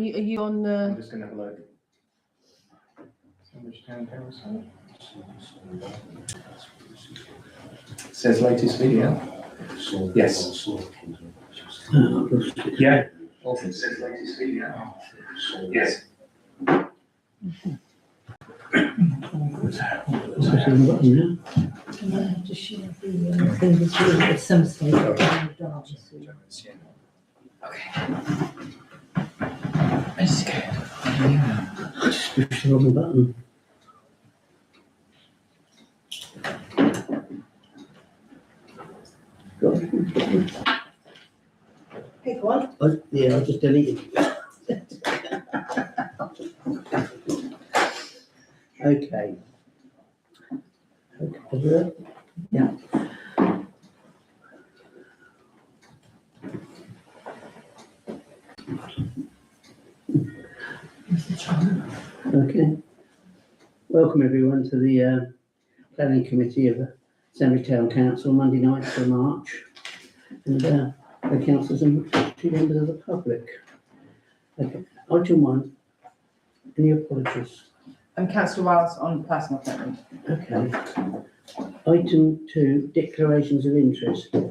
are you on I'm the? just going to have a look. Sandwich Town Council. Says latest video. Yes. Yeah. Also says latest video. Yes. Just share the thing with you at some stage. Just push the wrong button. Pick one. Yeah, I just deleted it. Okay. Okay, yeah. Okay. Welcome everyone to the Planning Committee of Sandwich Town Council, Monday night for March. And the councillors and two members of the public. Okay, item 1. Any apologies? Councillor Wiles on personal appointment. Okay. Item 2, declarations of interest. Give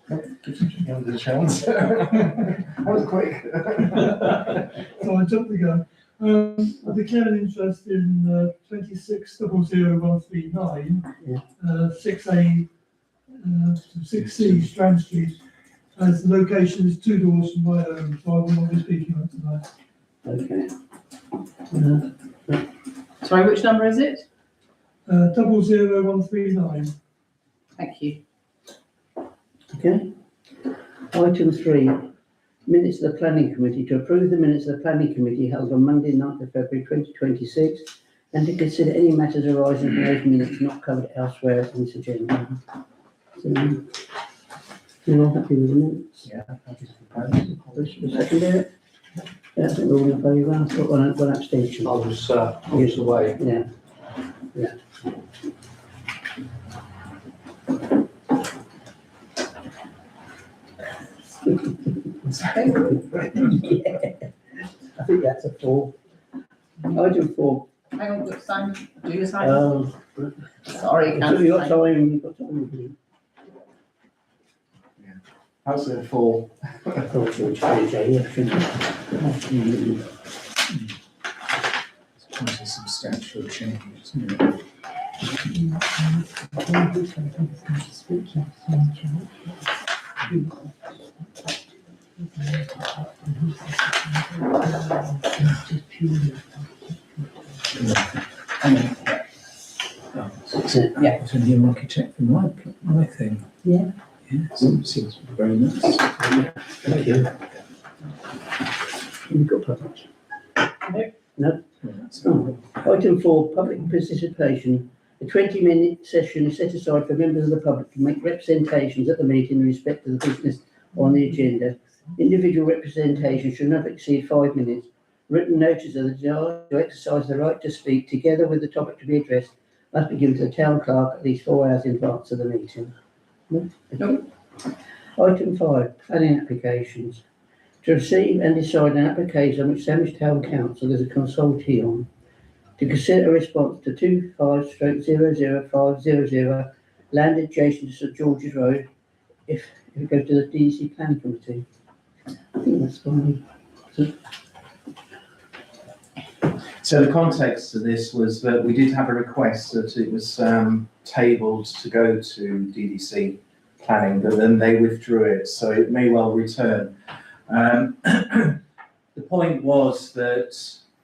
him the chance. That was quick. So I jumped the gun. I declare an interest in 26 00139, Yeah. 6A to 6C Strand Street, as the location is 2 doors from my home, so I will not be speaking on tonight. Okay. Sorry, which number is it? 00139. Thank you. Okay. Item 3, minutes of the Planning Committee. To approve the minutes of the Planning Committee held on Monday, 9th of February 2026, and to consider any matters arising from those minutes not covered elsewhere in this agenda. So, you're all happy with the minutes? Yeah, happy to propose. The second bit? Yeah, I think we're all in favour. I've got one abstention. I was away. Yeah. Yeah. Yeah. I think that's a 4. Item 4. Hang on, got Simon, do your sign. Sorry, You've Councillor. got time, you've got time. How's it for? I thought you were trying to say, yeah, shouldn't you? It's quite a substantial change, isn't it? Yeah. It's a new architect for my thing. Yeah. Yes, seems very nice. Thank you. You've got public. No? Well, that's Oh. Item 4, public participation. A 20-minute session is set aside for members of the public to make representations at the meeting in respect to the business on the agenda. Individual representation should not exceed 5 minutes. Written notice of the desire to exercise the right to speak, together with the topic to be addressed, must be given to the town clerk at least 4 hours in advance of the meeting. No? No. Item 5, planning applications. To receive and decide an application which Sandwich Town Council is a consultee on. To consider a response to 25/00500 land adjacent to St George's Road if it goes to the DEC Planning Committee. I think that's fine. So the context of this was that we did have a request that it was tabled to go to DDC planning, but then they withdrew it, so it may well return. The point was that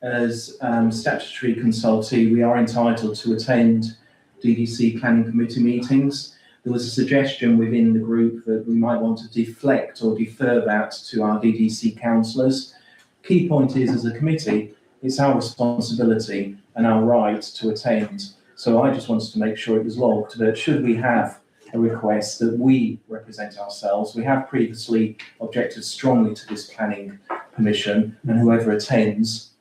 as statutory consultee, we are entitled to attend DDC planning committee meetings. There was a suggestion within the group that we might want to deflect or defer that to our DDC councillors. Key point is, as a committee, it's our responsibility and our right to attend. So I just wanted to make sure it was logged that should we have a request that we represent ourselves, we have previously objected strongly to this planning permission, and whoever attends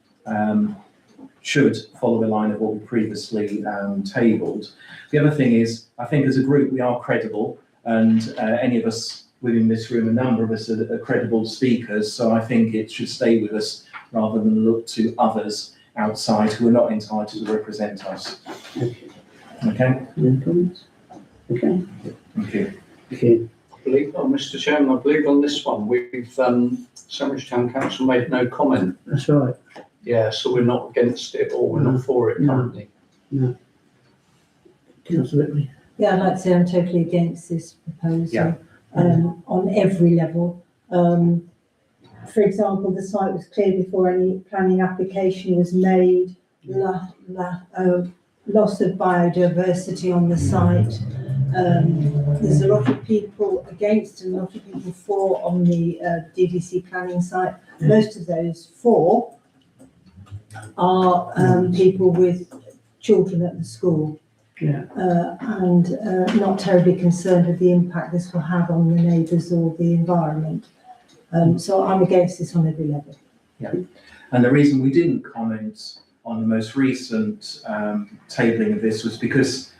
should follow the line of what we previously tabled. The other thing is, I think as a group we are credible, and any of us within this room, a number of us are credible speakers, so I think it should stay with us rather than look to others outside who are not entitled to represent us. Okay? Any comments? Okay, Thank you. okay. I believe, Mr. Chairman, I believe on this one, we've, Sandwich Town Council made no comment. That's right. Yeah, so we're not against it or we're not for it No. currently. Councillor Ripley. Yeah, I'd like to say I'm totally against this proposal. Yeah. On every level. For example, the site was cleared before any planning application was made. Loss of biodiversity on the site. There's a lot of people against and a lot of people for on the DDC planning site. Most of those for are people with children at the school. Yeah. And not terribly concerned with the impact this will have on the neighbours or the environment. So I'm against this on every level. And the reason we didn't comment on the most recent tabling of this was because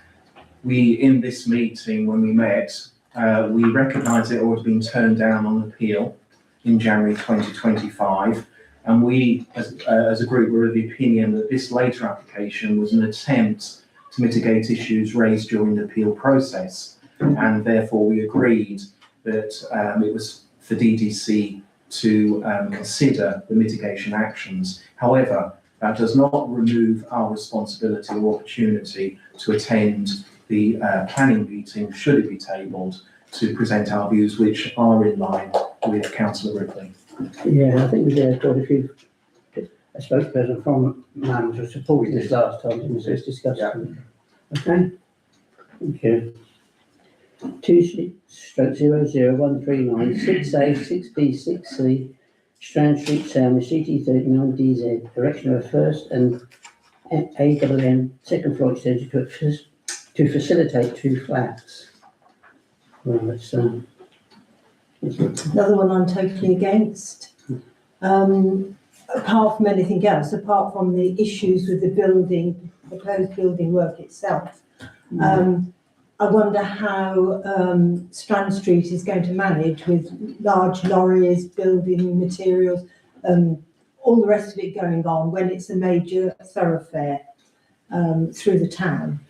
in this meeting, when we met, we recognised it had been turned down on appeal in January 2025. And we, as a group, were of the opinion that this later application was an attempt to mitigate issues raised during the appeal process. And therefore we agreed that it was for DDC to consider the mitigation actions. However, that does not remove our responsibility or opportunity to attend the planning meeting, should it be tabled, to present our views, which are in line with Councillor Ripley. Yeah, I think we did quite a few. A spokesperson from MAM was supporting this last time, and so it's discussed. Yeah. Okay, thank you. 2/00139 6A 6B 6C Strand Street, Town, CT39 DZ, erection of a first and AMM second floor extension to facilitate 2 flats. Right, so. Another one I'm totally against. Apart from anything else, apart from the issues with the building, the proposed building work itself. I wonder how Strand Street is going to manage with large lorries, building materials, all the rest of it going on when it's a major thoroughfare through the town.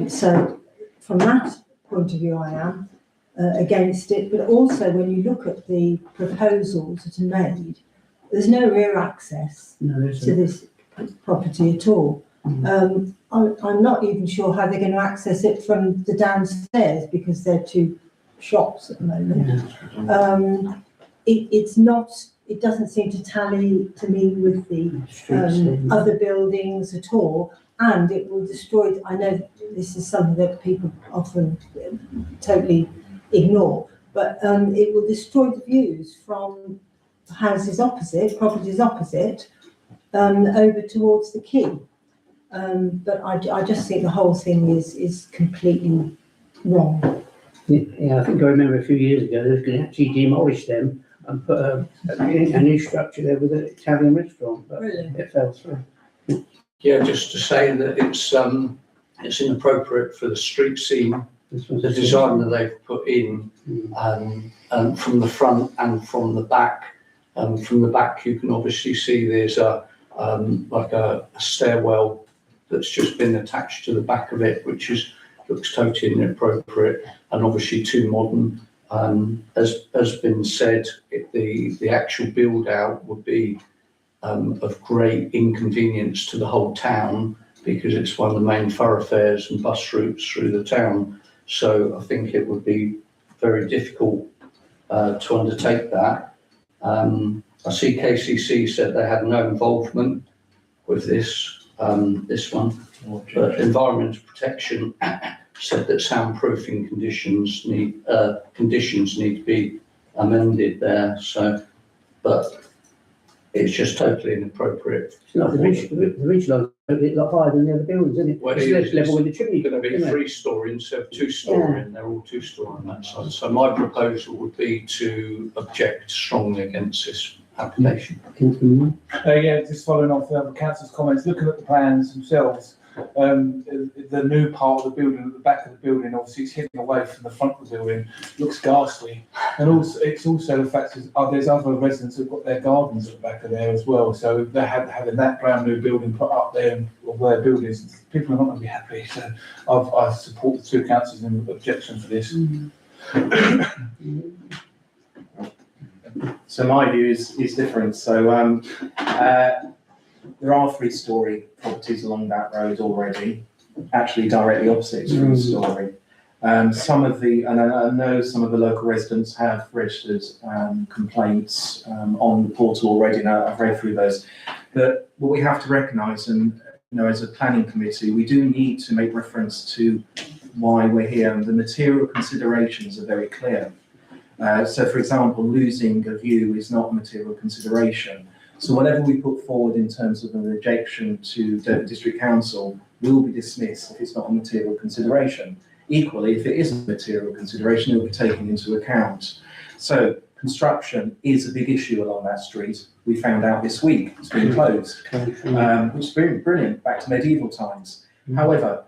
So from that point of view, I am against it. But also when you look at the proposals that are made, there's no rear access to this property at all. I'm not even sure how they're going to access it from the downstairs because they're 2 shops at the moment. It doesn't seem to tally to me with the other buildings at all, and it will destroy. I know this is something that people often totally ignore, but it will destroy the views from houses opposite, properties opposite, over towards the quay. But I just think the whole thing is completely wrong. Yeah, I think I remember a few years ago they were going to actually demolish them and put a new structure there with an Italian restaurant, but Really? it fell through. Yeah, just to say that it's inappropriate for the street scene, the design that they've put in, from the front and from the back. From the back, you can obviously see there's a stairwell that's just been attached to the back of it, which looks totally inappropriate and obviously too modern. As has been said, the actual build out would be of great inconvenience to the whole town because it's one of the main thoroughfares and bus routes through the town. So I think it would be very difficult to undertake that. I see KCC said they had no involvement with this one, but Environmental Protection said that soundproofing conditions need to be amended there. So, but it's just totally inappropriate. It's like the ridge line, a lot higher than the other buildings, isn't it? Well, It's it less is. level with the chimney. Going to be isn't it? 3-storey instead of 2-storey, and they're all 2-storey on that side. So my proposal would be to object strongly against this application. Yeah, just following on from the councillor's comments, looking at the plans themselves, the new part of the building, at the back of the building, obviously it's hidden away from the front of the building, looks ghastly. And also, it's also the fact that there's other residents who've got their gardens at the back of there as well. So they're having that brand new building put up there, or their buildings, people are not going to be happy. So I support the two councillors in objection for this. So my view is different. So there are 3-storey properties along that road already, actually directly opposite 3-storey. Some of the, and I know some of the local residents have registered complaints on the portal already, and I've read through those. But what we have to recognise, and as a planning committee, we do need to make reference to why we're here, and the material considerations are very clear. So, for example, losing a view is not a material consideration. So whatever we put forward in terms of an rejection to Derby District Council will be dismissed if it's not a material consideration. Equally, if it is a material consideration, it will be taken into account. So construction is a big issue along that street. We found out this week it's been closed, which is brilliant, back to medieval times. However,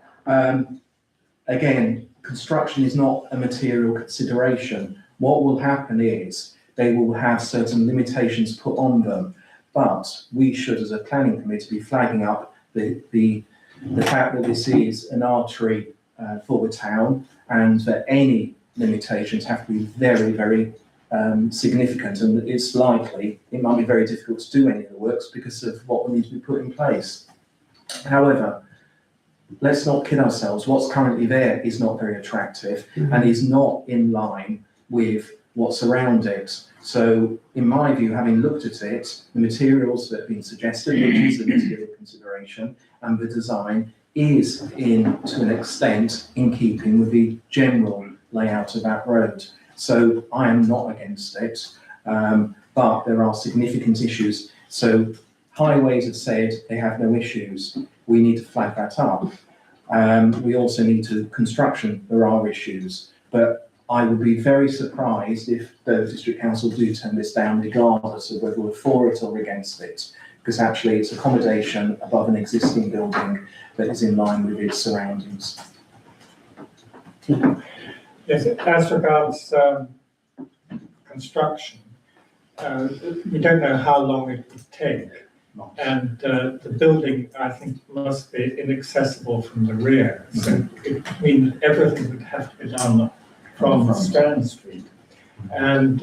again, construction is not a material consideration. What will happen is they will have certain limitations put on them, but we should, as a planning committee, be flagging up the fact that this is an artery for the town, and that any limitations have to be very, very significant, and it's likely it might be very difficult to do any of the works because of what will need to be put in place. However, let's not kid ourselves. What's currently there is not very attractive and is not in line with what's around it. So, in my view, having looked at it, the materials that have been suggested, which is a material consideration, and the design is to an extent in keeping with the general layout of that road. So I am not against it, but there are significant issues. So highways have said they have no issues. We need to flag that up. We also need to construction, there are issues, but I would be very surprised if the District Council do turn this down, regardless of whether we're for it or against it, because actually it's accommodation above an existing building that is in line with its surroundings. Yes, as regards construction, we don't know how long it would take, and the building, I think, must be inaccessible from the rear. So it means everything would have to be done from Strand Street, and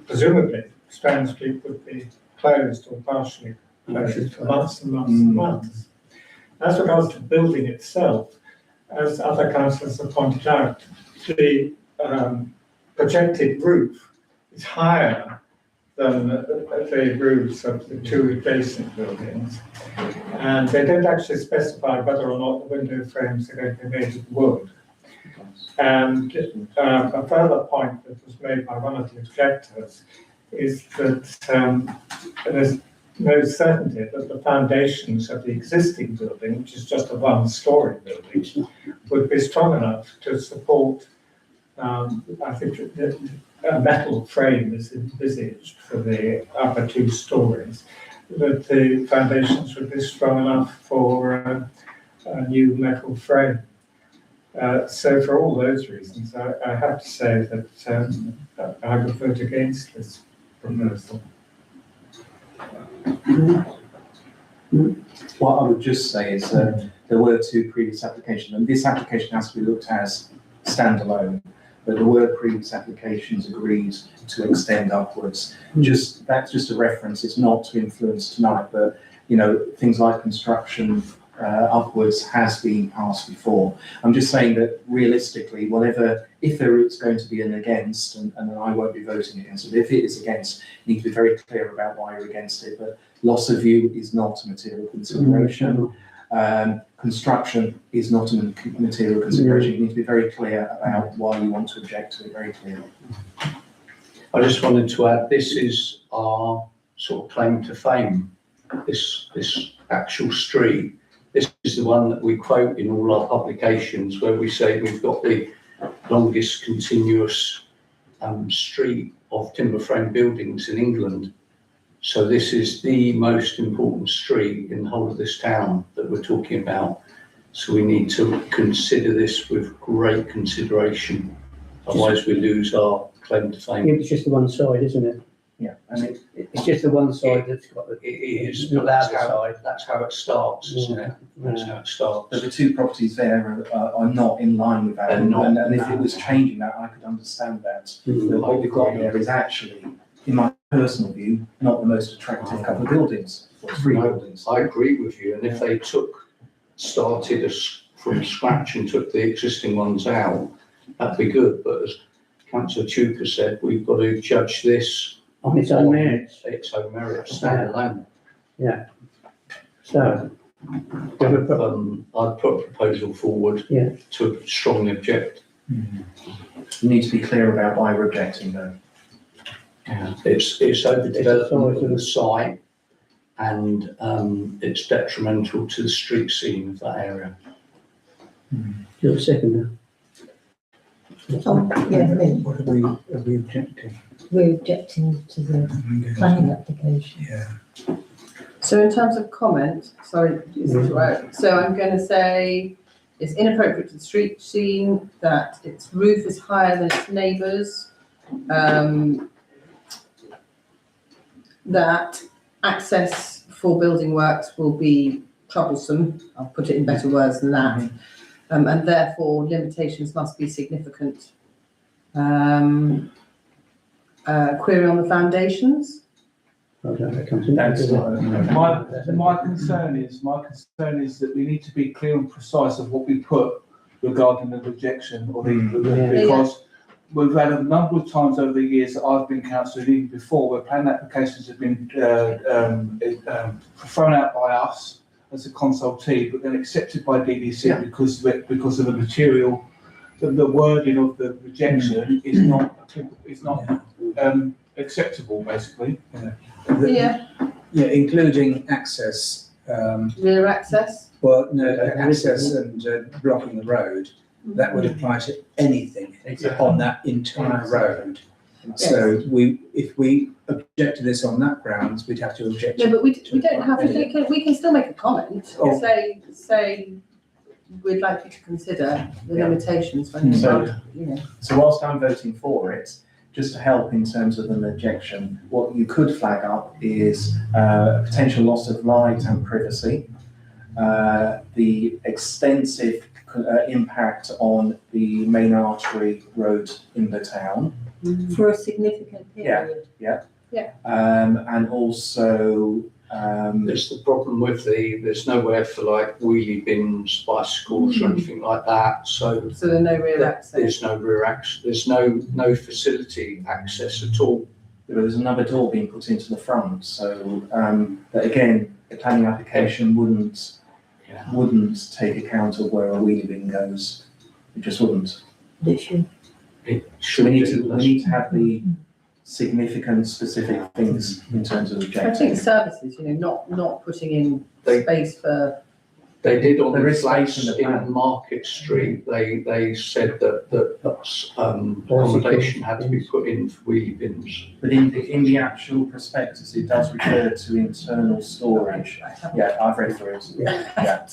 presumably Strand Street would be closed or partially closed for months and months and months. As regards to the building itself, as other councillors have pointed out, the projected roof is higher than the roofs of the two adjacent buildings, and they don't actually specify whether or not the window frames are going to be made of wood. And a further point that was made by one of the objectors is that there's no certainty that the foundations of the existing building, which is just a one-storey building, would be strong enough to support, I think, a metal frame is envisaged for the upper 2 stories, that the foundations would be strong enough for a new metal frame. So for all those reasons, I have to say that I would vote against this proposal. What I would just say is there were 2 previous applications, and this application has to be looked at as standalone, but there were previous applications agreed to extend upwards. That's just a reference. It's not to influence tonight, but things like construction upwards has been passed before. I'm just saying that realistically, if there is going to be an against, and I won't be voting against it, if it is against, you need to be very clear about why you're against it. But loss of view is not a material consideration. Construction is not a material consideration. You need to be very clear about why you want to object to it very clearly. I just wanted to add, this is our sort of claim to fame, this actual street. This is the one that we quote in all our publications, where we say we've got the longest continuous street of timber frame buildings in England. So this is the most important street in the whole of this town that we're talking about. So we need to consider this with great consideration. Otherwise we lose our claim to fame. Yeah, it's just the one side, isn't it? Yeah, and it, It's just the one side that's got the. It is, Not the that's other how, side. that's how it starts, isn't it? That's how it starts. but the two properties there are not in line with that. They're not, And if no. it was changing that, I could understand that. Mm. But what we've got there is actually, in my personal view, not the most attractive couple of buildings, or three No, buildings. I agree with you, and if they started us from scratch and took the existing ones out, that'd be good, but as Councillor Tuker said, we've got to judge this On its own merits. its own merits, stand alone. So, we have a I'd put a proposal forward Yeah. to strongly object. You need to be clear about why we're objecting though. It's overdevelopment It's a of the site, and it's detrimental to the street scene of that area. You're second Oh, yeah, me. What are we objecting? We're objecting to the planning application. Yeah. So in terms of comment, sorry, is this right? So I'm going to say it's inappropriate to the street scene, that its roof is higher than its neighbours, that access for building works will be troublesome, I'll put it in better words than that, and therefore limitations must be significant. Query on the foundations? I don't know, that comes in. That's My concern is that we need to be clear and precise of what we put regarding the rejection or because we've had a number of times over the years that I've been councillor, even before, where planning applications have been thrown out by us as a consultee, but then accepted by DDC because of the material, the wording of the rejection is not acceptable, basically. Yeah, Yeah, including access, rear access? well, no, access and blocking the road. That would apply to anything on that entire road. So if we object to this on that grounds, we'd have to object. No, but we don't have to, we can still make a comment, Oh. say, we'd like you to consider the limitations when So- you know. So whilst I'm voting for it, just to help in terms of an objection, what you could flag up is potential loss of light and privacy, the extensive impact on the main artery road in the town, For a significant period. and also There's the problem with there's nowhere for like wheelie bins, bicycles or anything like that, so So there's no rear access. there's no rear access, there's no facility access at all. there's another door being put into the front. So that again, the planning application wouldn't take account of where a wheelie bin goes. It just wouldn't. It So should we need do. to have the significant specific things in terms of I think objecting. services, not putting in They- space for, They did on There the is flats space in the plan. in Market Street, they said that accommodation had to be put in for wheelie bins. But in the actual prospectus, it does refer to internal storage. Yeah, I've read through it. Yeah.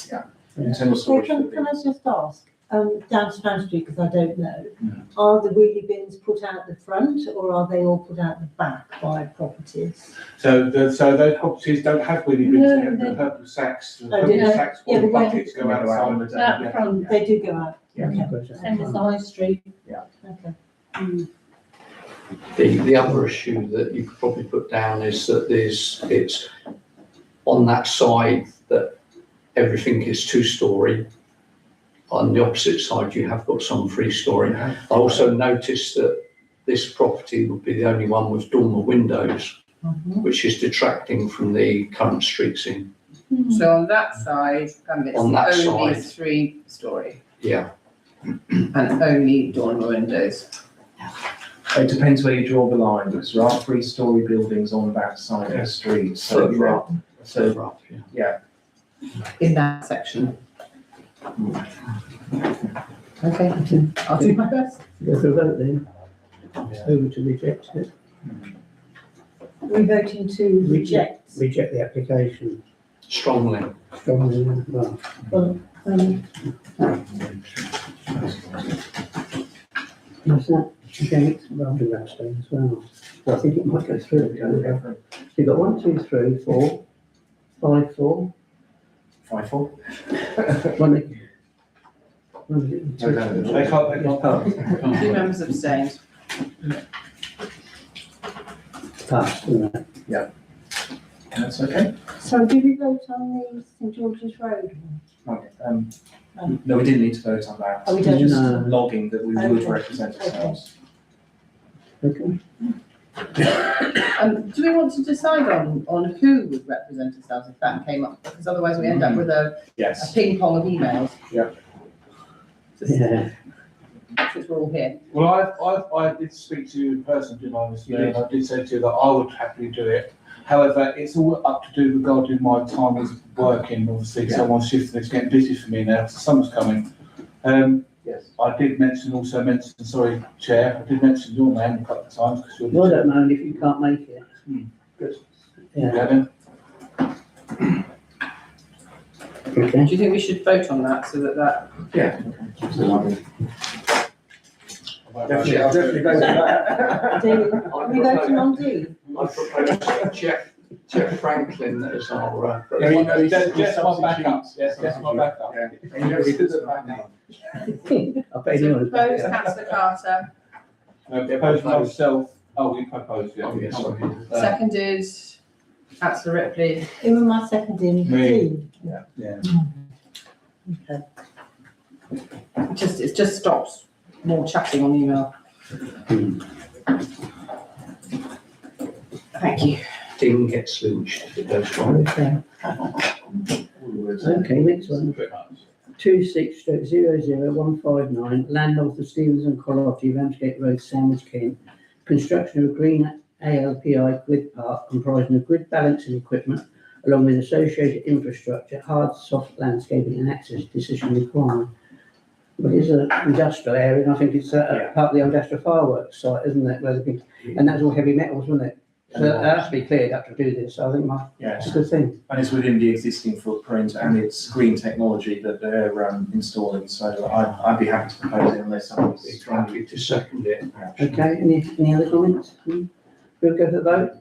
Internal So storage. can I just ask, down Strand Street, because I don't know, Yeah. are the wheelie bins put out the front or are they all put out the back by properties? So those properties don't have wheelie bins, they have the purple sacks, the Oh, purple yeah. sacks Yeah, or the but when- buckets go outside. Out front, they do go out. Yeah. Okay. Same as the high street. Yeah. Okay. The other issue that you could probably put down is that it's on that side that everything is two-storey. On the opposite side, you have got some three-storey. I also noticed that this property would be the only one with dormer windows, which is detracting from the current street scene. so on that side, it's On that only side. 3-storey Yeah, and only dormer windows. It depends where you draw the line, because there are 3-storey buildings on that side of the street. So further up, So, further up, yeah. In that section. Okay, I'll do my best. Go for a vote then. Over to reject it. We're voting to reject. Reject the application. Strongly. Strongly, well, Is that, okay, well, I'll do that stone as well. Well, I think it might go through. So you've got 1, 2, 3, 4, 5, 4. 5-4. One. They can't pass. Two members abstained. Pass, isn't it? That's okay. So did we vote on the St George's Road? Right, no, we didn't need to vote on that. Oh, we It's don't? just No. logging that we would Okay. represent ourselves. Okay. Do we want to decide on who would represent ourselves if that came up? Because otherwise we end up with a Yes. ping pong of emails. Yeah. Just- Yeah. Since we're all here. Well, I did speak to you in person, didn't I, Mr. Lee? I did say to you that I would happily do it. However, it's all up to do regarding my time with working, obviously, because I'm on shift and it's getting busy for me now, so summer's coming. Yes. I did mention, sorry, Chair, I did mention your name a couple of times, because you're. Well, I don't mind if you can't make it. Good. Yeah, Gavin? okay. Do you think we should vote on that so that Yeah. Definitely, I'll definitely vote for that. D, are we voting on D? I propose Jeff Franklin as our, Yeah, you know, Just my backup, yes, just my backup. Yeah. Anybody that's a backup. I bet So you want propose to. councillor Carter, Propose myself, we proposed, yeah. oh, yes, sorry. seconded councillor Ripley. Who am I seconding? Me. D. Yeah. Okay. It just stops more chatting on email. Thank you. Dean gets lynched if it goes wrong. Okay. Okay, next one. 26/00159, landlord for Stevens and Collotti, Ramsgate Road, Sandwich, Kent. Construction of a green ALPI grid park comprising of grid balancing equipment along with associated infrastructure, hard, soft landscaping and access decision required. But it's an industrial area, and I think it's part of the industrial fireworks site, isn't it? Where the big, and that's all heavy metals, wasn't it? So that has to be cleared up to do this, so I think it's Yes. a good thing. And it's within the existing footprint and it's green technology that they're installing, so I'd be happy to propose it unless someone's Be strongly. happy to second it. Okay, any other comments? We'll go for the vote?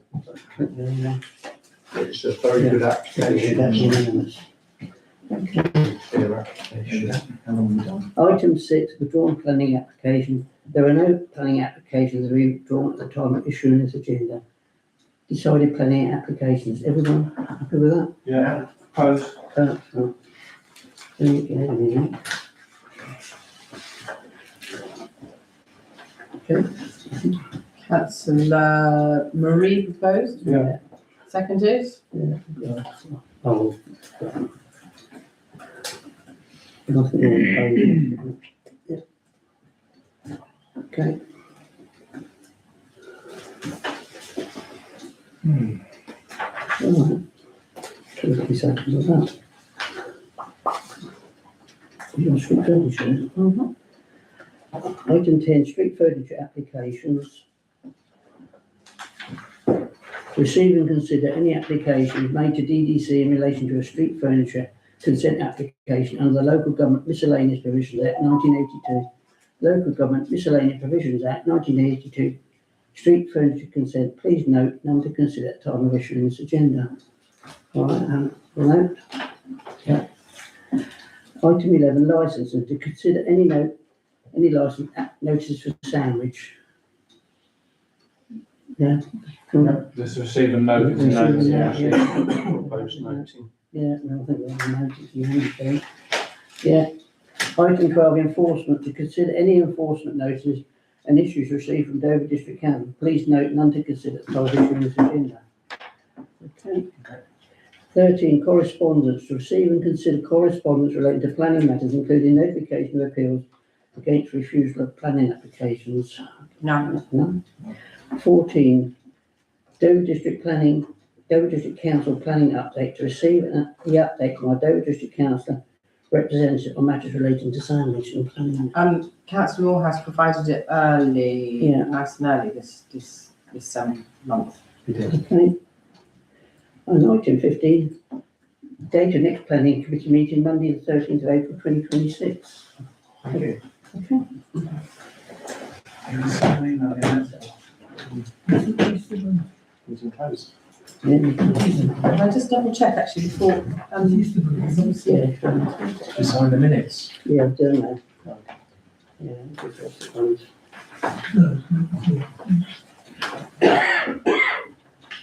It's a very good That's application, unanimous. Okay. clear application. How long have we done? Item 6, withdrawn planning application. There are no planning applications that were withdrawn at the time of issuing this agenda. Decided planning applications. Everyone happy with that? Yeah, proposed. Okay. Councillor Marie proposed, Yeah. seconded. Oh. Nothing wrong. Yeah. Okay. All right. 20 seconds of that. Your street furniture. Item 10, street furniture applications. Receive and consider any applications made to DDC in relation to a street furniture consent application under the Local Government Miscellaneous Provisions Act 1982. Local Government Miscellaneous Provisions Act 1982. Street furniture consent. Please note, none to consider at time of issuing this agenda. All right, note. Yeah. Item 11, licenses. To consider any license notices for sandwich. Yeah. Just receive a notice. Proposed noting. Yeah, no, I think we have a notice, you understand. Yeah. Item 12, enforcement. To consider any enforcement notices and issues received from Dover District Council. Please note, none to consider at time of issuing this agenda. Okay. 13, correspondence. To receive and consider correspondence relating to planning matters, including notification of appeals against refusal of planning applications. No. None. 14, Dover District Council planning update. To receive the update from our Dover District Council representative on matters relating to sandwich and planning. Councillor Moore has provided it early, Yeah. nice and early this month. Okay. And item 15, date of next planning committee meeting, Monday the 13th of April 2026. Thank you. Okay. Meeting closed. Can I just double check actually before, because obviously, To sign the minutes. Yeah, I've done that. Yeah, that's the ones.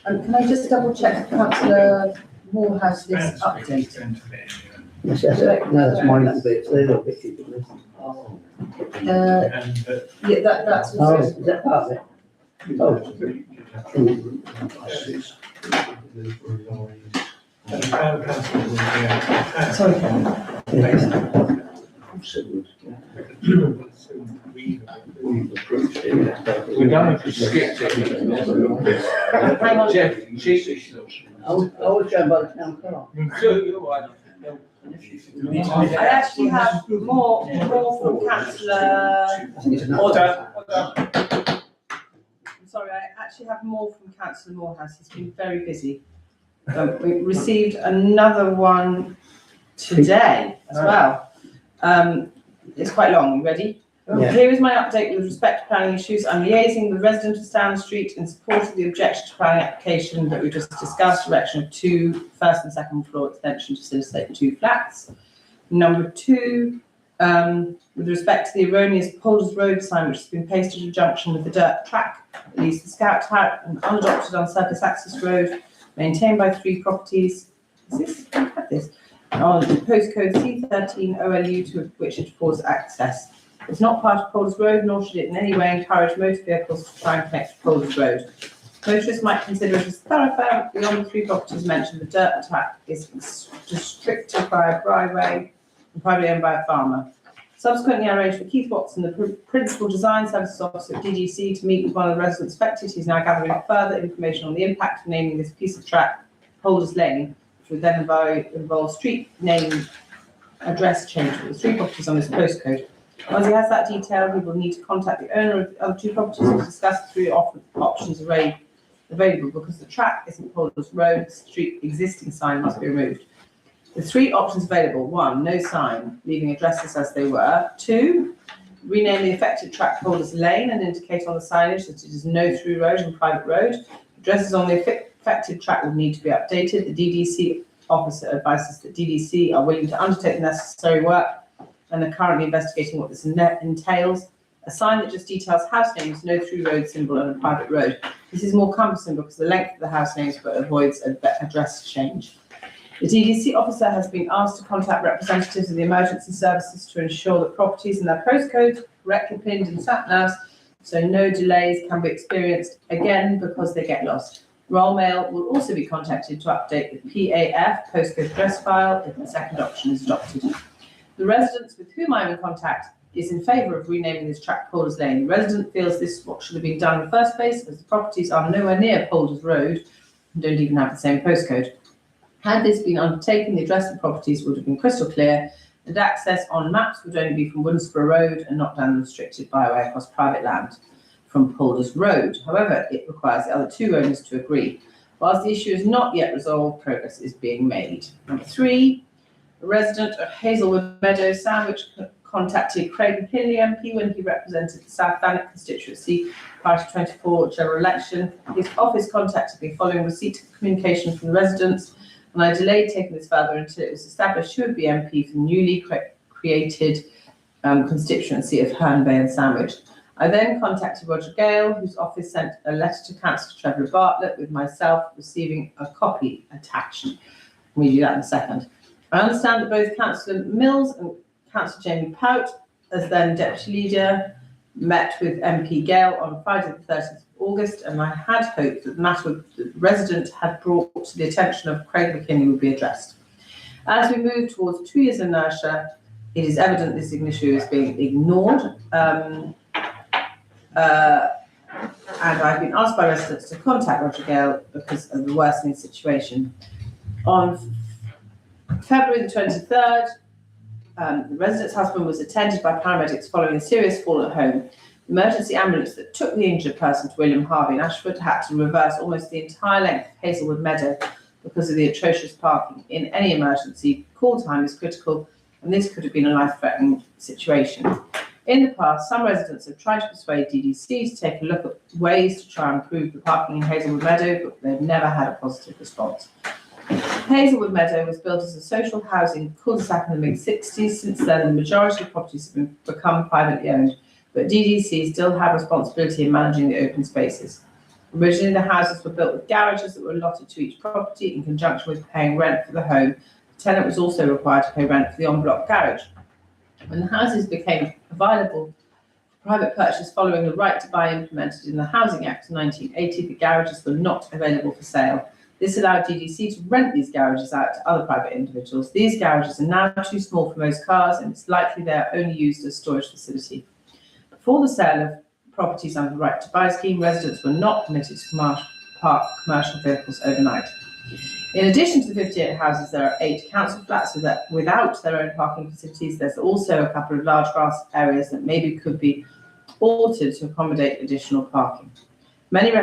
and can I just double check Councillor Morehouse this update? Yes, no, that's my little bit, they're little bit. Yeah, that's Oh, also, is that part of it? Oh. sorry, We're going to skip it. hang on. Jeff, she. I was going by the town clerk. I actually have more from Councillor. Order. I'm sorry, I actually have more from Councillor Morehouse. He's been very busy. We received another one today as well. It's quite long. You ready? Yeah. Here is my update with respect to planning issues. I'm liaising with residents of Stanley Street in support of the objection to planning application that we just discussed, erection of 2 first and second floor extension to facilitate 2 flats. Number 2, with respect to the erroneous Polders Road sign which has been pasted in junction with the dirt track that leads to Scout Hut and unadopted on surface access road, maintained by 3 properties. Is this? I have this. On the postcode C13 OLU to which it affords access. It's not part of Polders Road, nor should it in any way encourage motor vehicles to try and connect to Polders Road. Motorists might consider it as thoroughfare. Beyond the 3 properties mentioned, the dirt track is restricted by a driveway and privately owned by a farmer. Subsequently, I arranged for Keith Watson, the Principal Design Services Officer at DGC, to meet with one of the residents affected. He's now gathering further information on the impact of naming this piece of track Polders Lane, which would then involve street name address change for the 3 properties on this postcode. Once he has that detail, he will need to contact the owner of the other 2 properties to discuss the 3 options available because the track isn't Polders Road, the street existing sign must be removed. The 3 options available: 1, no sign, leaving addresses as they were; 2, rename the affected track Polders Lane and indicate on the signage that it is no through road and private road. Addresses on the affected track will need to be updated. The DDC officer advises that DDC are willing to undertake the necessary work and are currently investigating what this entails. A sign that just details house names, no through road symbol on a private road. This is more cumbersome because of the length of the house names, but avoids address change. The DDC officer has been asked to contact representatives of the emergency services to ensure that properties and their postcodes are correctly pinned in sat-navs, so no delays can be experienced again because they get lost. Royal Mail will also be contacted to update the PAF postcode address file if the second option is adopted. The residents with whom I'm in contact is in favour of renaming this track Polders Lane. The resident feels this is what should have been done in the first place, as the properties are nowhere near Polders Road and don't even have the same postcode. Had this been undertaken, the address of the properties would have been crystal clear, and access on maps would only be from Winsborough Road and not down the restricted byway across private land from Polders Road. However, it requires the other 2 owners to agree. Whilst the issue is not yet resolved, progress is being made. Number 3, a resident of Hazelwood Meadows, Sandwich, contacted Craig McKinley MP when he represented the South Thanet constituency prior to 2024 general election. His office contacted me following receipt of communication from the residents, and I delayed taking this further until it was established who would be MP for the newly created constituency of Herne Bay and Sandwich. I then contacted Roger Gale, whose office sent a letter to Councillor Trevor Bartlett with myself receiving a copy attached. We'll do that in a second. I understand that both Councillor Mills and Councillor Jamie Pout, as then Deputy Leader, met with MP Gale on Friday the 30th of August, and I had hoped that the matter the resident had brought to the attention of Craig McKinney would be addressed. As we move towards 2 years inertia, it is evident this issue is being ignored. And I've been asked by residents to contact Roger Gale because of the worsening situation. On February the 23rd, the resident's husband was attended by paramedics following a serious fall at home. The emergency ambulance that took the injured person to William Harvey in Ashford had to reverse almost the entire length of Hazelwood Meadow because of the atrocious parking. In any emergency, call time is critical, and this could have been a life-threatening situation. In the past, some residents have tried to persuade DDC to take a look at ways to try and improve the parking in Hazelwood Meadow, but they've never had a positive response. Hazelwood Meadow was built as a social housing cul-de-sac in the mid-60s. Since then, the majority of properties have become privately owned, but DDC still have responsibility in managing the open spaces. Originally, the houses were built with garages that were allotted to each property in conjunction with paying rent for the home. The tenant was also required to pay rent for the en-bloc garage. When the houses became available for private purchase following the right to buy implemented in the Housing Act of 1980, the garages were not available for sale. This allowed DDC to rent these garages out to other private individuals. These garages are now too small for most cars, and it's likely they are only used as storage facility. Before the sale of properties under the right to buy scheme, residents were not permitted to park commercial vehicles overnight. In addition to the 58 houses, there are 8 council flats without their own parking facilities. There's also a couple of large grass areas that maybe could be altered to accommodate additional parking. Many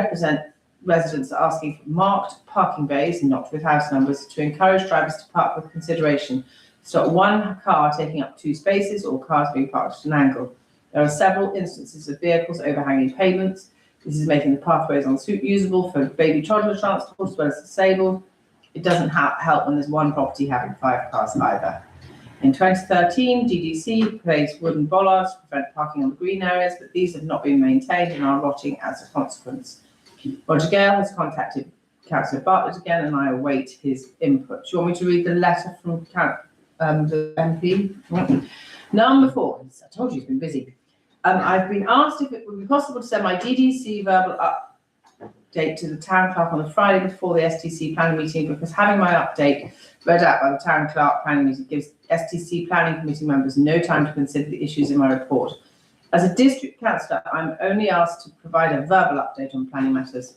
residents are asking for marked parking bays, not with house numbers, to encourage drivers to park with consideration. Stop one car taking up 2 spaces or cars being parked at an angle. There are several instances of vehicles overhanging pavements. This is making the pathways unusable for baby toddler transport as well as disabled. It doesn't help when there's one property having 5 cars either. In 2013, DDC placed wooden bollards to prevent parking on the green areas, but these have not been maintained and are rotting as a consequence. Roger Gale has contacted Councillor Bartlett again, and I await his input. Do you want me to read the letter from the MP? Number 4. I told you he's been busy. I've been asked if it would be possible to send my DDC verbal update to the town clerk on the Friday before the STC planning meeting, because having my update read out by the town clerk planning meeting gives STC planning committee members no time to consider the issues in my report. As a district councillor, I'm only asked to provide a verbal update on planning matters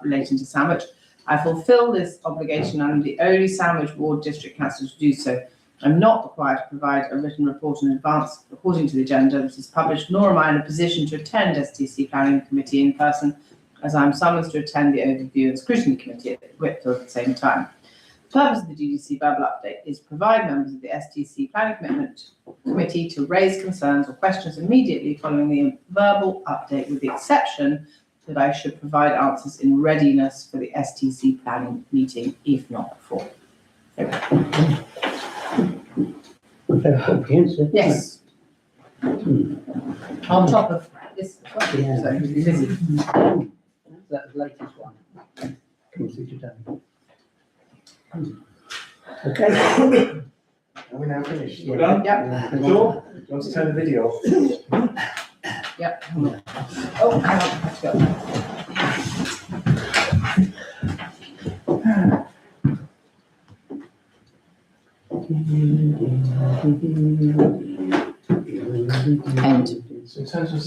relating to Sandwich. I fulfil this obligation and I'm the only Sandwich Ward district councillor to do so. I'm not required to provide a written report in advance according to the agenda that is published, nor am I in a position to attend STC Planning Committee in person, as I'm summoned to attend the Overview and Scrutiny Committee at Whitfield at the same time. The purpose of the DDC verbal update is to provide members of the STC Planning Committee to raise concerns or questions immediately following the verbal update, with the exception that I should provide answers in readiness for the STC Planning meeting, if not before. Very comprehensive. Yes. On top of this, Yeah. so you'll be busy. That's the latest one. Comes through today. Okay. Are we now finished? We're done? Yep. Do you want to turn the video off? Yep. Oh, hang on, I have to go. End. So in terms of